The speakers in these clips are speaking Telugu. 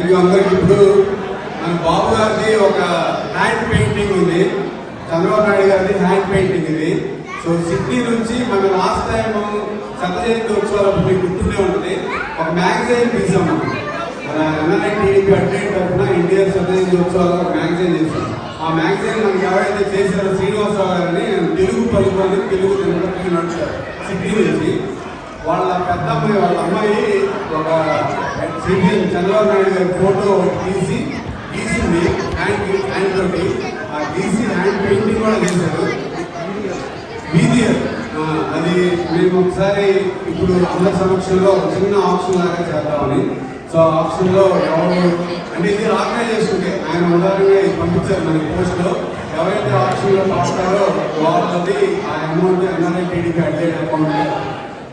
థ్యాంక్ యూ అందరికి. ఇప్పుడు మన బాబు గారిది ఒక హ్యాండ్ పెయింటింగ్ ఉంది, చంద్రబాబు నాయుడు గారిది హ్యాండ్ పెయింటింగ్ ఇది. సో సిడ్నీ నుంచి మన లాస్ట్ టైం శత జయంతి ఉత్సవాలు మీకు గుర్తుండే ఉంటుంది, ఒక మ్యాగజైన్ తీసాము. మన ఎన్ఆర్ఐ టీడీపీ అడ్వైట్ తరఫున ఇండియా శత జయంతి ఉత్సవాలు ఒక మ్యాగజైన్ చేసాం. ఆ మ్యాగజైన్ మనకి ఎవరైతే చేశారో శ్రీనివాసరావు గారిని తెలుగు పలుకు అని తెలుగు నడిచారు సిడ్నీ నుంచి. వాళ్ళ పెద్ద అమ్మాయి వాళ్ళ అమ్మాయి ఒక సిటిజన్ చంద్రబాబు నాయుడు గారి ఫోటో గీసింది హ్యాండ్ తోటి. ఆ గీసి హ్యాండ్ పెయింటింగ్ కూడా చేశారు. అది మేము ఒకసారి ఇప్పుడు అందరి సమక్షంలో ఒక చిన్న ఆప్షన్ లాగా చేద్దామని. సో ఆప్షన్లో ఎవరు అంటే ఇది ఆర్గనైజ్ చేసుకుంటే ఆయన ఉదాహరణగా పంపించారు మనకి పోస్ట్లో. ఎవరైతే ఆప్షన్లో పాస్తారో వాళ్ళది ఆ amount NRI TDP Advait account.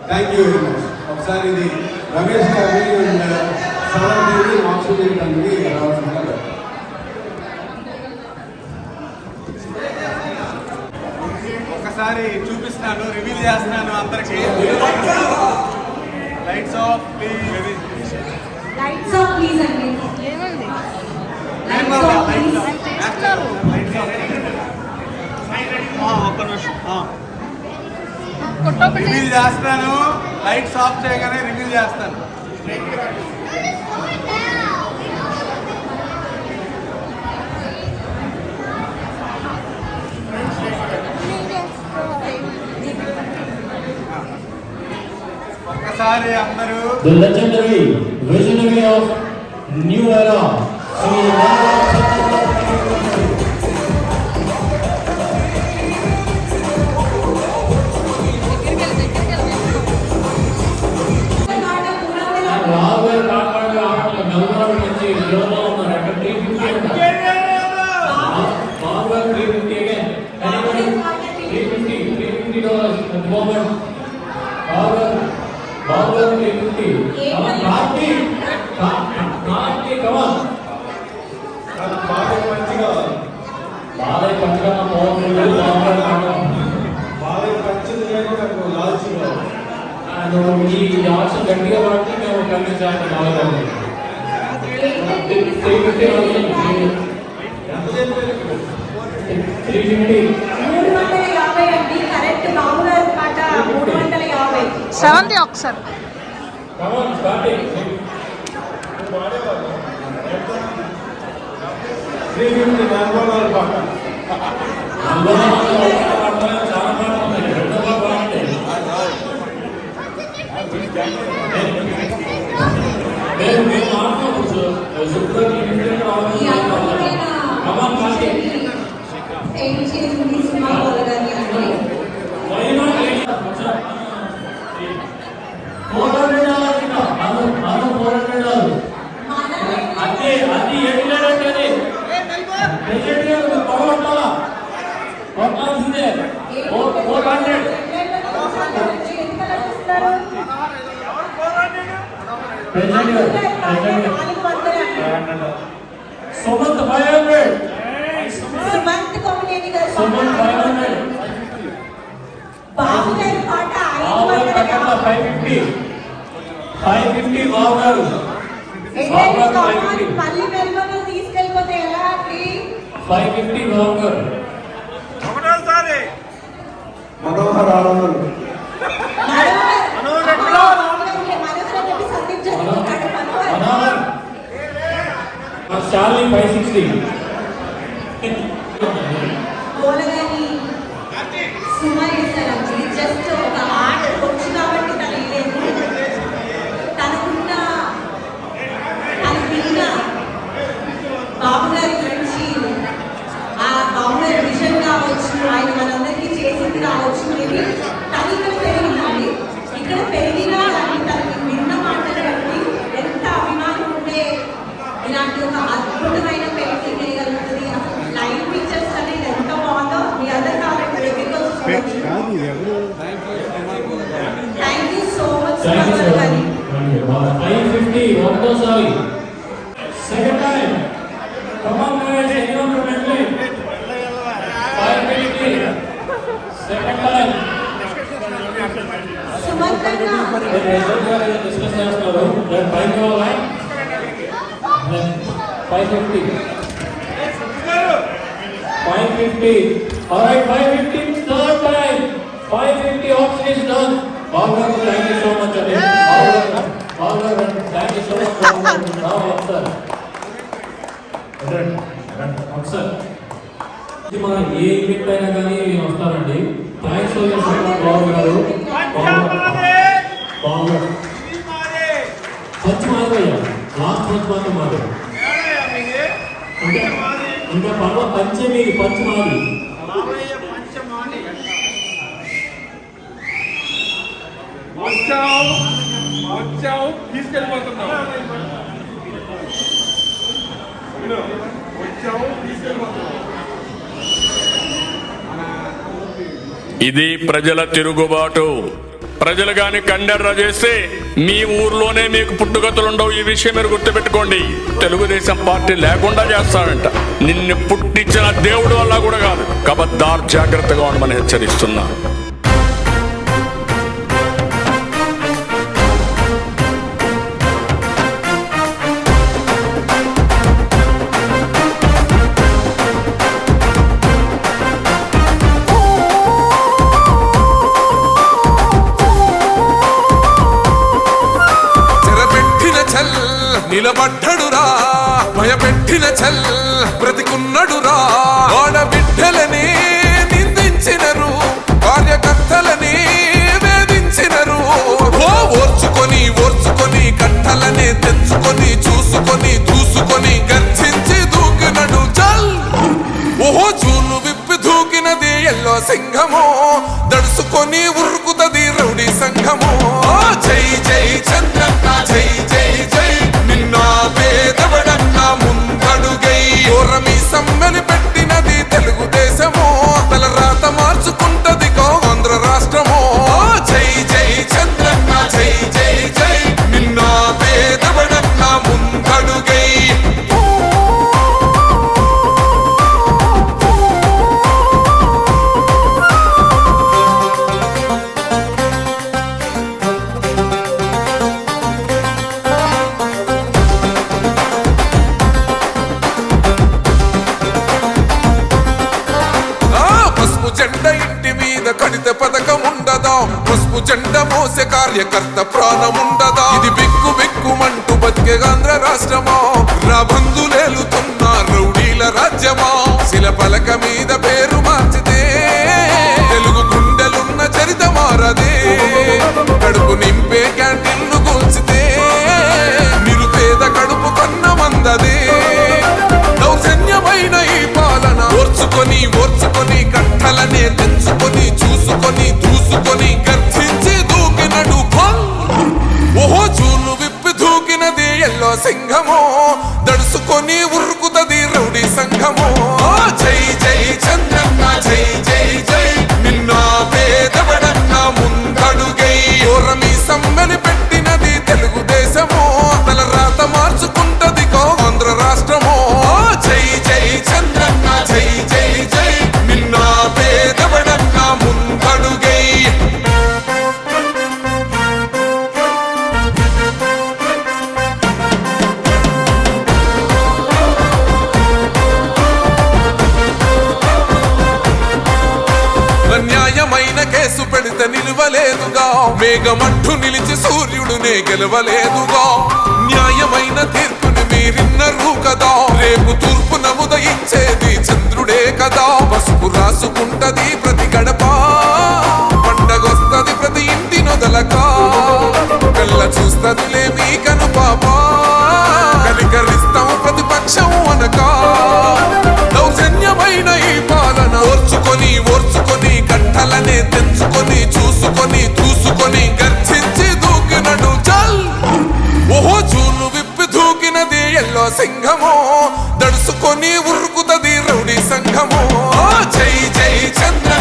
Thank you very much. ఒకసారి ఇది రమేష్ గారిని అండ్ సరళని ఆప్షన్ చేయడానికి రావాల్సింది. ఒకసారి చూపిస్తాను, రివీల్ చేస్తున్నాను అందరికి. Lights off please. Lights off please అండి. రివీల్ చేస్తాను, లైట్స్ ఆఫ్ చేయగానే రివీల్ చేస్తాను. ఒక్కసారి అందరూ The legendary visionary of new era, Sri ఈ ఆప్షన్ గట్టిగా పడితే మేము కన్విన్స్ బాగుంది. సెవెంత్ ఒకసారి Sumant 500. Sumant community ka. Sumant 500. Babu garu paata 550. 550 Babu garu. Babu garu 550. Palli melbourne తీసుకెళ్ళిపోతే ఎలా అండి? 550 Babu garu. ఒకటోసారి మనోహర్ ఆనంద్. Charlie 560. బోలగాని సుమై సార్ జస్ట్ ఒక ఆర్ట్ వచ్చి కాబట్టి తనలేదు. తనకున్న బాబు గారి గురించి ఆ బాబు గారి విజన్ కావచ్చు, ఆయన మనందరికీ చేసింది కావచ్చు. ఇది తను ఇక్కడ పెరిగిందండి. ఇక్కడ పెరిగినా కానీ తనకి విన్న మాటలు బట్టి ఎంత అభిమానం ఉంటే ఇలాంటి ఒక అద్భుతమైన పెయింటింగ్ వేయగలుగుతుంది. లైవ్ పిక్చర్స్ అనేది ఎంత బాగుందో మీ అందరు కాబట్టి దగ్గరికి వచ్చి థ్యాంక్ యూ సో మచ్. 550 ఒకటోసారి. Second time come on guys, anyone can play. 550 second time. Sumanth అన్న డిస్కస్ చేస్తున్నారు. That 5 line 550. 550. All right, 550. Third time. 550 option is done. Ballgaru, thank you so much. Ballgaru, thank you so much. Now, sir. Sir. ఇది మన ఏ ఈవెంట్ అయినా కానీ వస్తారండి. థ్యాంక్స్ ఫర్ యువర్ సపోర్ట్ బాబు పంచ్ మాధవయ్య లాస్ట్ పంచ్ మాత్రం మాధవ్ ఇంకా పర్వ పంచమి పంచ్ మాది వచ్చావు తీసుకెళ్ళిపోతున్నావు ఇది ప్రజల తిరుగుబాటు. ప్రజలు గాని కండెర్ర చేస్తే మీ ఊర్లోనే మీకు పుట్టుగతులుండవు. ఈ విషయం మీరు గుర్తుపెట్టుకోండి. తెలుగుదేశం పార్టీ లేకుండా చేస్తాడంట. నిన్ను పుట్టించిన దేవుడు వల్ల కూడా కాదు. కబద్దార్, జాగ్రత్తగా ఉండమని హెచ్చరిస్తున్నా. నిలబడ్డడురా భయపెట్టిన చల్ బ్రతికున్నడురా. ఆడబిడ్డలని నిందించినరు, కార్యకర్తలని వేధించినరు. ఓర్చుకొని ఓర్చుకొని కట్టలనే తెచ్చుకొని చూసుకొని దూసుకొని గర్జించి దూకినడు చల్. ఓహో జూలు విప్పి దూకినది ఎల్లో సింహము, దడుసుకొని ఉరుకుతది రౌడీ సంఘము. జై జై చంద్రన్న జై జై జై, నిన్న పేదవడన్న ముందడుగై. ఓరమి సమ్మెలి పెట్టినది తెలుగుదేశము, తల రాత మార్చుకుంటది ఆంధ్ర రాష్ట్రము. జై జై చంద్రన్న జై జై జై, నిన్న పేదవడన్న ముందడుగై. కడిత పథకం ఉండదా, పసుపు జెండ మోసే కార్యకర్త ప్రాణముండదా. ఇది బిక్కు బిక్కుమంటూ బతికే ఆంధ్ర రాష్ట్రమా, రాబందులేలుతున్న రౌడీల రాజ్యమా. శిల పలక మీద పేరు మార్చితే తెలుగు గుండెలున్న చరిత మారదే. కడుపు నింపే క్యాంటీన్లు కూల్చితే నిరుపేద కడుపు కన్న మందదే. దౌర్జన్యమైన ఈ పాలన ఓర్చుకొని ఓర్చుకొని కట్టలనే తెచ్చుకొని చూసుకొని దూసుకొని గర్జించి దూకినడు ఫల్. ఓహో జూలు విప్పి దూకినది ఎల్లో సింహము, దడుసుకొని ఉరుకుతది రౌడీ సంఘము. జై జై చంద్రన్న జై జై జై, నిన్న పేదవడన్న ముందడుగై. ఓరమి సమ్మెలి పెట్టినది తెలుగుదేశము, తల రాత మార్చుకుంటది ఆంధ్ర రాష్ట్రము. జై జై చంద్రన్న జై జై జై, నిన్న పేదవడన్న ముందడుగై. అన్యాయమైన కేసు పెడితే నిలవలేదుగా, మేఘమంటూ నిలిచి సూర్యుడునే గెలవలేదుగా. న్యాయమైన తీర్పుని మీరిన్నరు కదా, రేపు తూర్పున ఉదయించేది చంద్రుడే కదా. పసుపు రాసుకుంటది ప్రతి గడప, పండగొస్తది ప్రతి ఇంటి నొదలక. కళ్ళ చూస్తదిలే మీ కను పాప, కనికరిస్తాం ప్రతిపక్షం అనక. దౌర్జన్యమైన ఈ పాలన ఓర్చుకొని ఓర్చుకొని కట్టలనే తెచ్చుకొని చూసుకొని దూసుకొని గర్జించి దూకినడు చల్. ఓహో జూలు విప్పి దూకినది ఎల్లో సింహము, దడుసుకొని ఉరుకుతది రౌడీ సంఘము. జై జై చంద్ర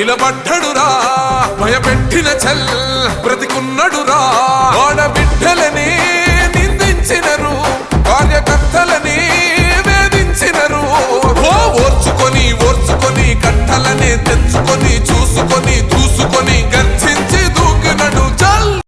నిలబడ్డడురా భయపెట్టిన చల్ బ్రతికున్నడురా